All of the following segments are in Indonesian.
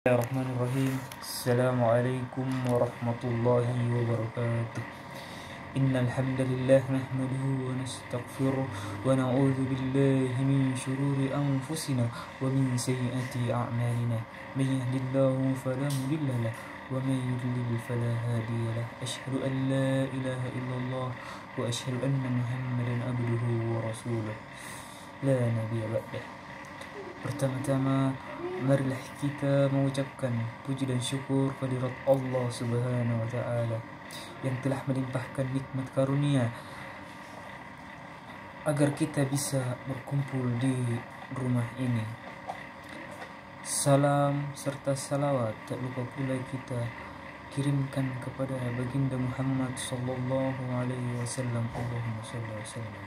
Bismillahirrahmanirrahim. Assalamualaikum warahmatullahi wabarakatuh. Innal hamdalillah nahmaduhu wa nastaghfiruh wa na'udzu billahi min shururi anfusina wa min sayyiati a'malina. May yahdihillahu fala mudilla lahu wa may yudlil fala hadiya lahu. Asyhadu an la ilaha illallah wa asyhadu anna Muhammadan abduhu wa rasuluh. La nabiyya ba'dah. Pertama-tama, marilah kita mengucapkan puji dan syukur kehadirat Allah Subhanahu wa Ta'ala yang telah melimpahkan nikmat karunia agar kita bisa berkumpul di rumah ini. Salam serta salawat tak lupa pula kita kirimkan kepada baginda Muhammad sallallahu alaihi wasallam. Allahumma shalli wa sallim,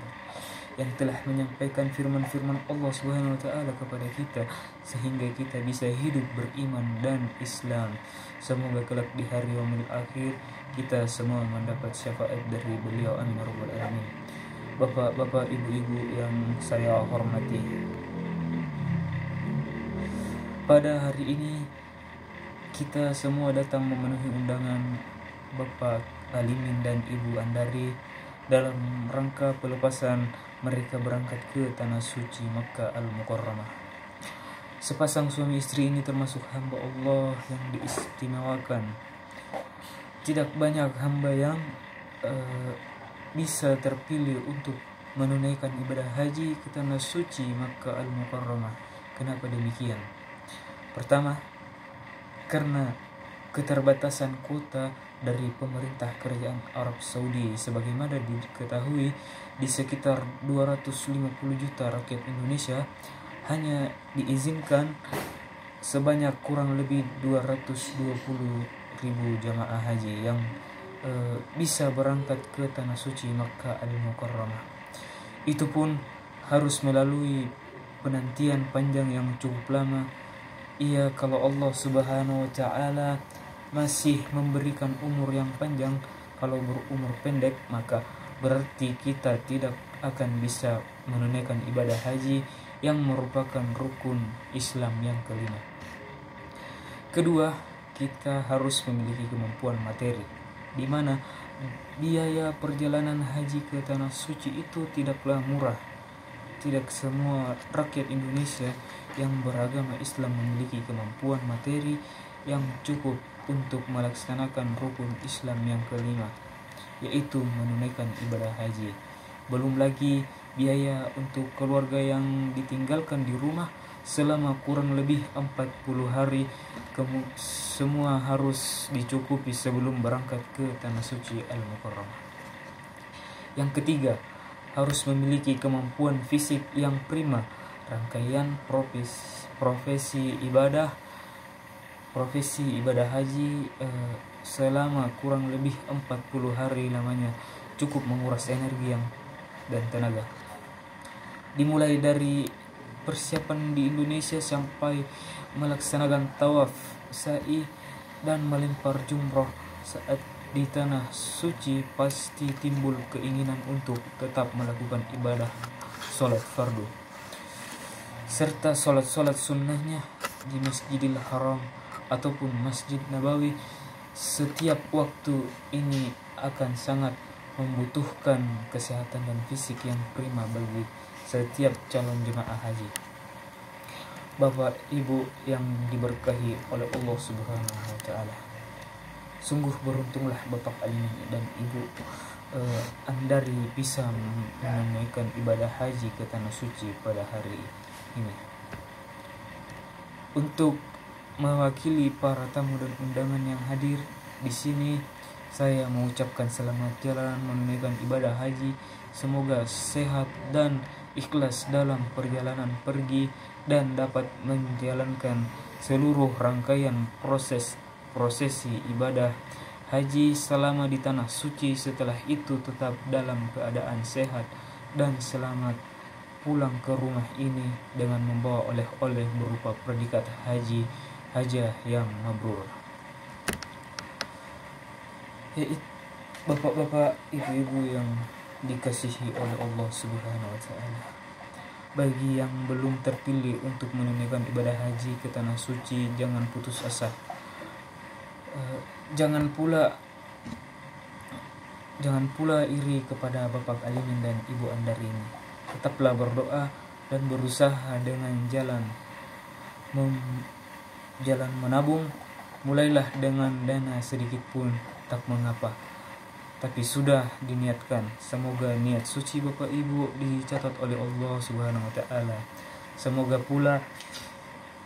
yang telah menyampaikan firman-firman Allah Subhanahu wa Ta'ala kepada kita sehingga kita bisa hidup beriman dan Islam. Semoga kelak di hari yaumil akhir kita semua mendapat syafaat dari beliau, amin ya rabbal alamin. Bapak-bapak, ibu-ibu yang saya hormati, pada hari ini kita semua datang memenuhi undangan Bapak Alimin dan Ibu Andari dalam rangka pelepasan mereka berangkat ke tanah suci Makkah Al-Mukarramah. Sepasang suami istri ini termasuk hamba Allah yang diistimewakan. Tidak banyak hamba yang bisa terpilih untuk menunaikan ibadah haji ke tanah suci Makkah Al-Mukarramah. Kenapa demikian? Pertama, karena keterbatasan kuota dari pemerintah kerajaan Arab Saudi. Sebagaimana diketahui, di sekitar 250 juta rakyat Indonesia hanya diizinkan sebanyak kurang lebih 220 ribu jamaah haji yang bisa berangkat ke tanah suci Makkah Al-Mukarramah. Itu pun harus melalui penantian panjang yang cukup lama. Iya, kalau Allah Subhanahu wa Ta'ala masih memberikan umur yang panjang. Kalau berumur pendek, maka berarti kita tidak akan bisa menunaikan ibadah haji yang merupakan rukun Islam yang kelima. Kedua, kita harus memiliki kemampuan materi, di mana biaya perjalanan haji ke tanah suci itu tidaklah murah. Tidak semua rakyat Indonesia yang beragama Islam memiliki kemampuan materi yang cukup untuk melaksanakan rukun Islam yang kelima, yaitu menunaikan ibadah haji. Belum lagi biaya untuk keluarga yang ditinggalkan di rumah selama kurang lebih 40 hari. Semua harus dicukupi sebelum berangkat ke tanah suci Al-Mukarramah. Yang ketiga, harus memiliki kemampuan fisik yang prima. Rangkaian profesi ibadah haji selama kurang lebih 40 hari lamanya cukup menguras energi dan tenaga. Dimulai dari persiapan di Indonesia sampai melaksanakan tawaf, sa'i, dan melempar jumroh. Saat di tanah suci pasti timbul keinginan untuk tetap melakukan ibadah sholat fardu serta sholat sunnahnya di Masjidil Haram ataupun Masjid Nabawi. Setiap waktu ini akan sangat membutuhkan kesehatan dan fisik yang prima bagi setiap calon jemaah haji. Bapak Ibu yang diberkahi oleh Allah Subhanahu wa Ta'ala, sungguh beruntunglah Bapak Alimin dan Ibu Andari bisa menunaikan ibadah haji ke tanah suci pada hari ini. Untuk mewakili para tamu dan undangan yang hadir di sini, saya mengucapkan selamat jalan menunaikan ibadah haji. Semoga sehat dan ikhlas dalam perjalanan pergi dan dapat menjalankan seluruh rangkaian prosesi ibadah haji selama di tanah suci. Setelah itu tetap dalam keadaan sehat dan selamat pulang ke rumah ini dengan membawa oleh-oleh berupa predikat hajah yang mabrur. Bapak-bapak, ibu-ibu yang dikasihi oleh Allah Subhanahu wa Ta'ala, Bagi yang belum terpilih untuk menunaikan ibadah haji ke tanah suci, jangan putus asa. Jangan pula iri kepada Bapak Alimin dan Ibu Andari ini. Tetaplah berdoa dan berusaha dengan jalan menabung. Mulailah dengan dana sedikit pun tak mengapa, tapi sudah diniatkan. Semoga niat suci Bapak Ibu dicatat oleh Allah Subhanahu wa taala. Semoga pula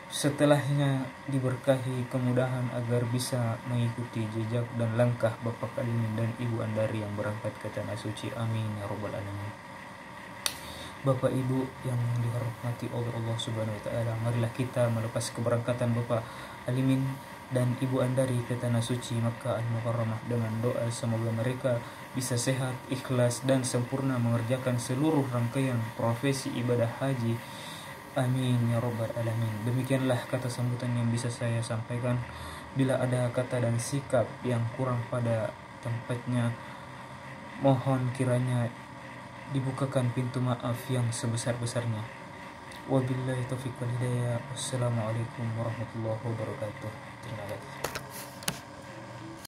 setelahnya diberkahi kemudahan agar bisa mengikuti jejak dan langkah Bapak Alimin dan Ibu Andari yang berangkat ke tanah suci. Amin ya rabbal alamin. Bapak Ibu yang dihormati oleh Allah Subhanahu wa taala, marilah kita melepas keberangkatan Bapak Alimin dan Ibu Andari ke tanah suci Makkah Al-Mukarramah dengan doa semoga mereka bisa sehat, ikhlas dan sempurna mengerjakan seluruh rangkaian profesi ibadah haji. Amin ya rabbal alamin. Demikianlah kata sambutan yang bisa saya sampaikan. Bila ada kata dan sikap yang kurang pada tempatnya, mohon kiranya dibukakan pintu maaf yang sebesar-besarnya. Wabillahi taufiq wal hidayah. Wassalamualaikum warahmatullahi wabarakatuh. Terima kasih.